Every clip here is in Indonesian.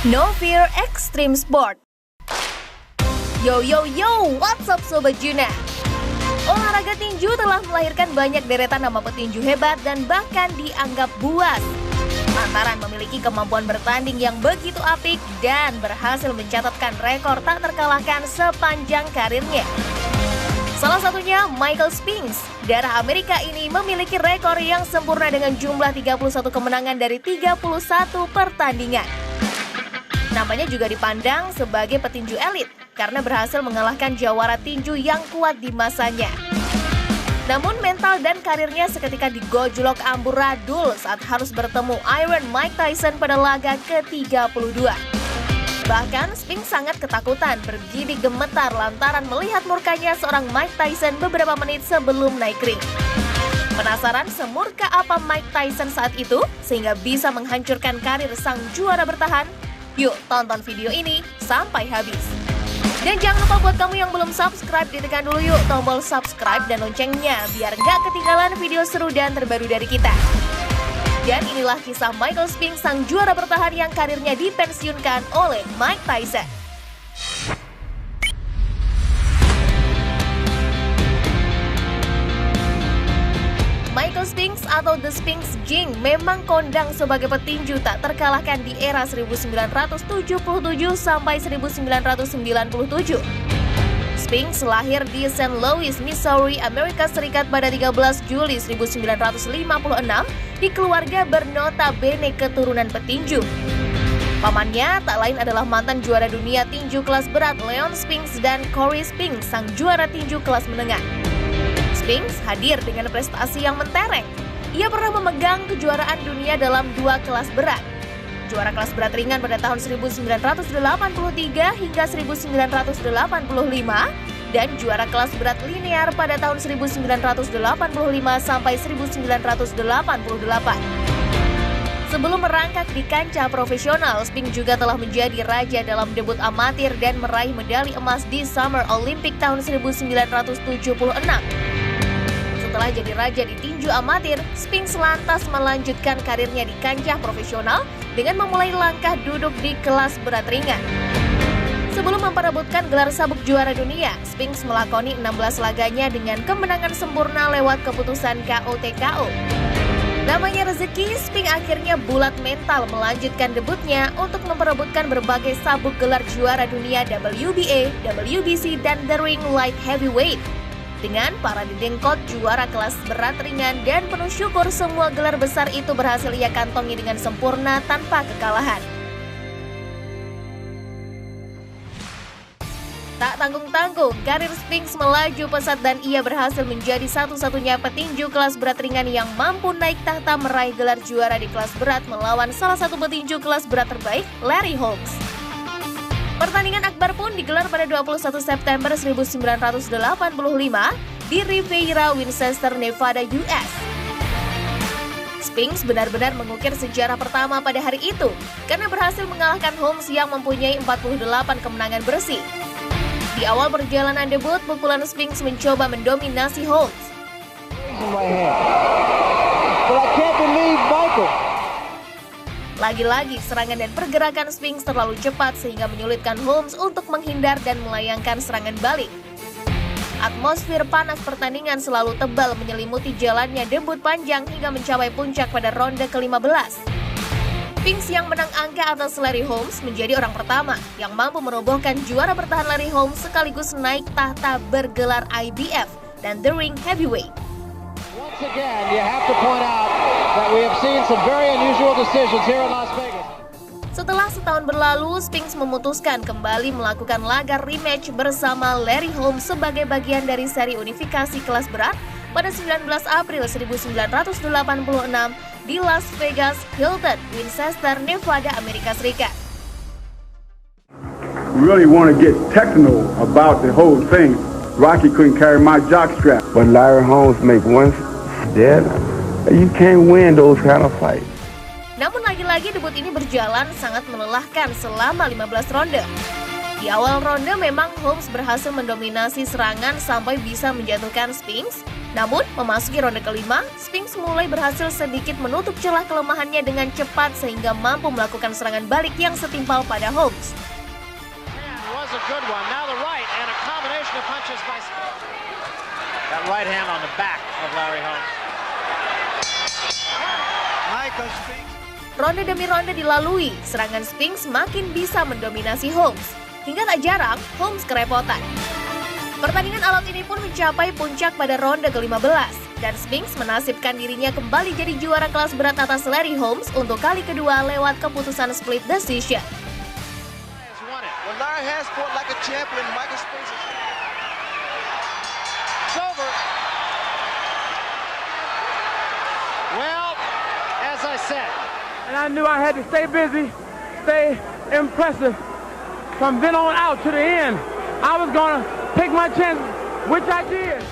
No Fear Extreme Sport. Yo, what's up Sobat Juna? Olahraga tinju telah melahirkan banyak deretan nama petinju hebat dan bahkan dianggap buas lantaran memiliki kemampuan bertanding yang begitu apik dan berhasil mencatatkan rekor tak terkalahkan sepanjang karirnya. Salah satunya Michael Spinks. Darah Amerika ini memiliki rekor yang sempurna dengan jumlah 31 kemenangan dari 31 pertandingan. Namanya juga dipandang sebagai petinju elit karena berhasil mengalahkan jawara tinju yang kuat di masanya. Namun mental dan karirnya seketika digojlok amburadul saat harus bertemu Iron Mike Tyson pada laga ke-32. Bahkan Spinks sangat ketakutan, bergidik gemetar lantaran melihat murkanya seorang Mike Tyson beberapa menit sebelum naik ring. Penasaran semurka apa Mike Tyson saat itu sehingga bisa menghancurkan karir sang juara bertahan? Yuk tonton video ini sampai habis. Dan jangan lupa buat kamu yang belum subscribe, ditekan dulu yuk tombol subscribe dan loncengnya biar nggak ketinggalan video seru dan terbaru dari kita. Dan inilah kisah Michael Spinks, sang juara bertahan yang karirnya dipensiunkan oleh Mike Tyson. Michael Spinks atau The Spinks Jing memang kondang sebagai petinju tak terkalahkan di era 1977 sampai 1997. Spinks lahir di St. Louis, Missouri, Amerika Serikat pada 13 Juli 1956 di keluarga bernotabene keturunan petinju. Pamannya tak lain adalah mantan juara dunia tinju kelas berat Leon Spinks dan Corey Spinks, sang juara tinju kelas menengah. Spinks hadir dengan prestasi yang mentereng. Ia pernah memegang kejuaraan dunia dalam 2 kelas berat. Juara kelas berat ringan pada tahun 1983 hingga 1985 dan juara kelas berat linear pada tahun 1985 sampai 1988. Sebelum merangkak di kancah profesional, Spinks juga telah menjadi raja dalam debut amatir dan meraih medali emas di Summer Olympic tahun 1976. Setelah jadi raja di tinju amatir, Spinks lantas melanjutkan karirnya di kancah profesional dengan memulai langkah duduk di kelas berat ringan. Sebelum memperebutkan gelar sabuk juara dunia, Spinks melakoni 16 laganya dengan kemenangan sempurna lewat keputusan KO/TKO. Namanya rezeki, Spinks akhirnya bulat mental melanjutkan debutnya untuk memperebutkan berbagai sabuk gelar juara dunia WBA, WBC, dan The Ring Light Heavyweight. Dengan para didengkot juara kelas berat ringan dan penuh syukur semua gelar besar itu berhasil ia kantongi dengan sempurna tanpa kekalahan. Tak tanggung-tanggung, karir Spinks melaju pesat dan ia berhasil menjadi satu-satunya petinju kelas berat ringan yang mampu naik tahta meraih gelar juara di kelas berat melawan salah satu petinju kelas berat terbaik, Larry Holmes. Pertandingan akbar pun digelar pada 21 September 1985 di Riviera, Winchester, Nevada, US. Spinks benar-benar mengukir sejarah pertama pada hari itu karena berhasil mengalahkan Holmes yang mempunyai 48 kemenangan bersih. Di awal perjalanan debut, pukulan Spinks mencoba mendominasi Holmes. Lagi-lagi serangan dan pergerakan Spinks terlalu cepat sehingga menyulitkan Holmes untuk menghindar dan melayangkan serangan balik. Atmosfer panas pertandingan selalu tebal menyelimuti jalannya debut panjang hingga mencapai puncak pada ronde ke-15. Spinks yang menang angka atas Larry Holmes menjadi orang pertama yang mampu merobohkan juara bertahan Larry Holmes sekaligus naik tahta bergelar IBF dan The Ring Heavyweight. Once again, you have to point out that we have seen some very unusual decisions here in Las Vegas. Setelah setahun berlalu, Spinks memutuskan kembali melakukan laga rematch bersama Larry Holmes sebagai bagian dari seri unifikasi kelas berat pada 19 April 1986 di Las Vegas Hilton, Winchester, Nevada, Amerika Serikat. We really want to get technical about the whole thing. Rocky couldn't carry my jockstrap. But Larry Holmes make one dead. You can't win those kind of fights. Namun lagi-lagi debut ini berjalan sangat melelahkan selama 15 ronde. Di awal ronde memang Holmes berhasil mendominasi serangan sampai bisa menjatuhkan Spinks. Namun, memasuki ronde kelima, Spinks mulai berhasil sedikit menutup celah kelemahannya dengan cepat sehingga mampu melakukan serangan balik yang setimpal pada Holmes. Was a good one. Now the right and a combination of punches by Spinks. That right hand on the back of Larry Holmes. Michael Spinks. Ronde demi ronde dilalui, serangan Spinks makin bisa mendominasi Holmes. Hingga tak jarang, Holmes kerepotan. Pertandingan alot ini pun mencapai puncak pada ronde ke-15 dan Spinks menasibkan dirinya kembali jadi juara kelas berat atas Larry Holmes untuk kali kedua lewat keputusan split decision. When Larry has fought like a champion, Michael Spinks is... It's over. Well, as I said. And I knew I had to stay busy, stay impressive from then on out to the end. I was gonna take my chance, which I did.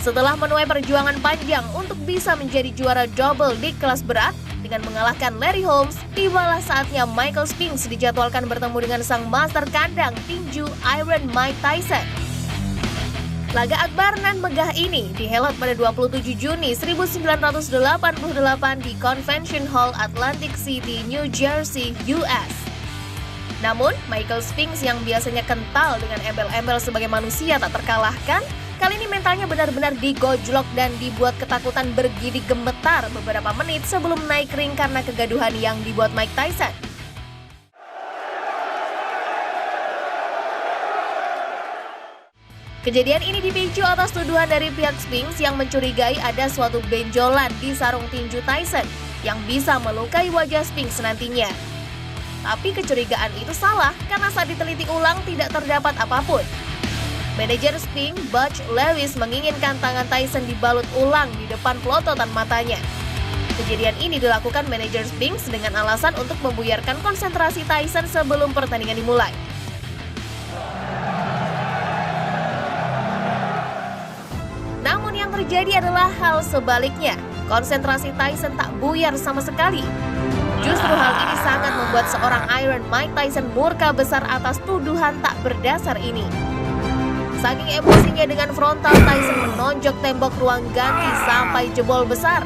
Setelah menuai perjuangan panjang untuk bisa menjadi juara double di kelas berat dengan mengalahkan Larry Holmes, tibalah saatnya Michael Spinks dijadwalkan bertemu dengan sang master kandang tinju Iron Mike Tyson. Laga akbar nan megah ini dihelat pada 27 Juni 1988 di Convention Hall Atlantic City, New Jersey, US. Namun, Michael Spinks yang biasanya kental dengan embel-embel sebagai manusia tak terkalahkan, kali ini mentalnya benar-benar digojlok dan dibuat ketakutan bergidik gemetar beberapa menit sebelum naik ring karena kegaduhan yang dibuat Mike Tyson. Kejadian ini dipicu atas tuduhan dari pihak Spinks yang mencurigai ada suatu benjolan di sarung tinju Tyson yang bisa melukai wajah Spinks nantinya. Tapi kecurigaan itu salah karena saat diteliti ulang tidak terdapat apapun. Manajer Spinks, Butch Lewis, menginginkan tangan Tyson dibalut ulang di depan pelototan matanya. Kejadian ini dilakukan manajer Spinks dengan alasan untuk membuyarkan konsentrasi Tyson sebelum pertandingan dimulai. Namun yang terjadi adalah hal sebaliknya. Konsentrasi Tyson tak buyar sama sekali. Justru hal ini sangat membuat seorang Iron Mike Tyson murka besar atas tuduhan tak berdasar ini. Saking emosinya dengan frontal, Tyson menonjok tembok ruang ganti sampai jebol besar.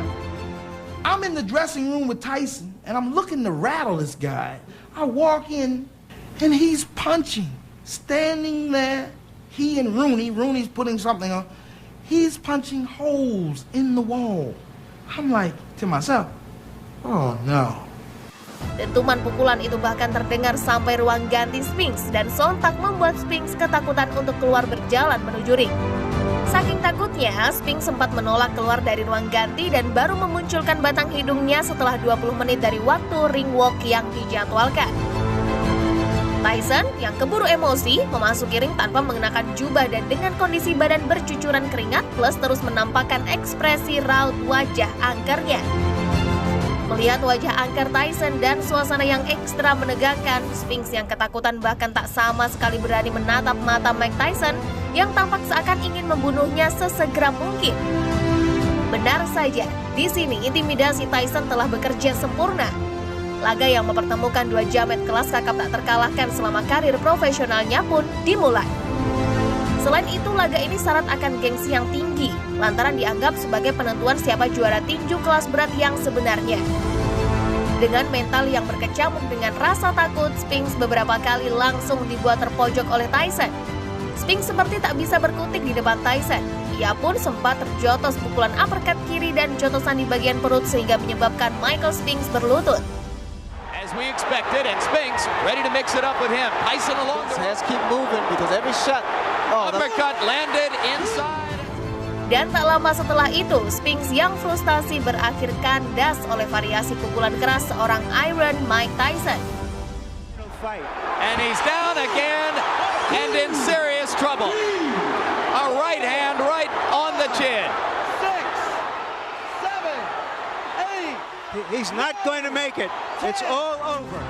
I'm in the dressing room with Tyson and I'm looking to rattle this guy. I walk in and he's punching. Standing there, he and Rooney's putting something on. He's punching holes in the wall. I'm like to myself, oh no. Dentuman pukulan itu bahkan terdengar sampai ruang ganti Spinks dan sontak membuat Spinks ketakutan untuk keluar berjalan menuju ring. Saking takutnya, Spinks sempat menolak keluar dari ruang ganti dan baru memunculkan batang hidungnya setelah 20 menit dari waktu ring walk yang dijadwalkan. Tyson yang keburu emosi memasuki ring tanpa mengenakan jubah dan dengan kondisi badan bercucuran keringat plus terus menampakkan ekspresi raut wajah angkernya. Melihat wajah angker Tyson dan suasana yang ekstra menegangkan, Spinks yang ketakutan bahkan tak sama sekali berani menatap mata Mike Tyson yang tampak seakan ingin membunuhnya sesegera mungkin. Benar saja, di sini intimidasi Tyson telah bekerja sempurna. Laga yang mempertemukan dua jamet kelas kakap tak terkalahkan selama karir profesionalnya pun dimulai. Selain itu, laga ini syarat akan gengsi yang tinggi, lantaran dianggap sebagai penentuan siapa juara tinju kelas berat yang sebenarnya. Dengan mental yang berkecamuk dengan rasa takut, Spinks beberapa kali langsung dibuat terpojok oleh Tyson. Spinks seperti tak bisa berkutik di depan Tyson. Ia pun sempat terjotos pukulan uppercut kiri dan jotosan di bagian perut sehingga menyebabkan Michael Spinks berlutut. As we expected, and Spinks ready to mix it up with him. Tyson along the His hands keep moving because every shot... uppercut landed inside. Dan tak lama setelah itu, Spinks yang frustasi berakhir kandas oleh variasi pukulan keras seorang Iron Mike Tyson. And he's down again and in serious trouble. A right hand right on the chin. 6, 7, 8. He's not going to make it. It's all over.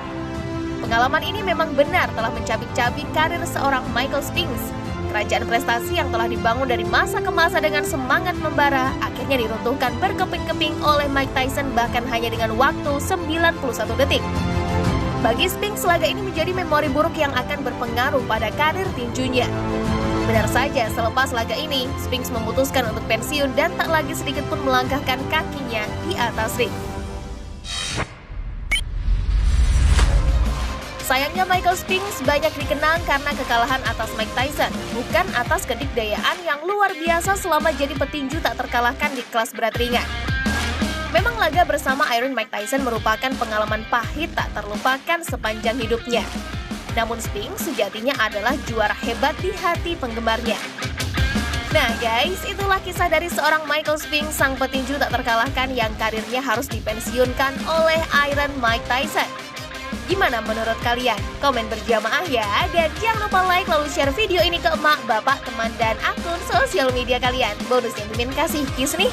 Pengalaman ini memang benar telah mencabik-cabik karir seorang Michael Spinks. Kerajaan prestasi yang telah dibangun dari masa ke masa dengan semangat membara akhirnya diruntuhkan berkeping-keping oleh Mike Tyson bahkan hanya dengan waktu 91 detik. Bagi Spinks, laga ini menjadi memori buruk yang akan berpengaruh pada karir tinjunya. Benar saja, selepas laga ini, Spinks memutuskan untuk pensiun dan tak lagi sedikit pun melangkahkan kakinya di atas ring. Sayangnya Michael Spinks banyak dikenang karena kekalahan atas Mike Tyson, bukan atas kedikdayaan yang luar biasa selama jadi petinju tak terkalahkan di kelas berat ringan. Memang laga bersama Iron Mike Tyson merupakan pengalaman pahit tak terlupakan sepanjang hidupnya. Namun Spinks sejatinya adalah juara hebat di hati penggemarnya. Nah guys, itulah kisah dari seorang Michael Spinks, sang petinju tak terkalahkan yang karirnya harus dipensiunkan oleh Iron Mike Tyson. Gimana menurut kalian? Komen berjamaah ya, dan jangan lupa like lalu share video ini ke emak, bapak, teman, dan akun sosial media kalian. Bonus yang Mimin kasih kiss nih.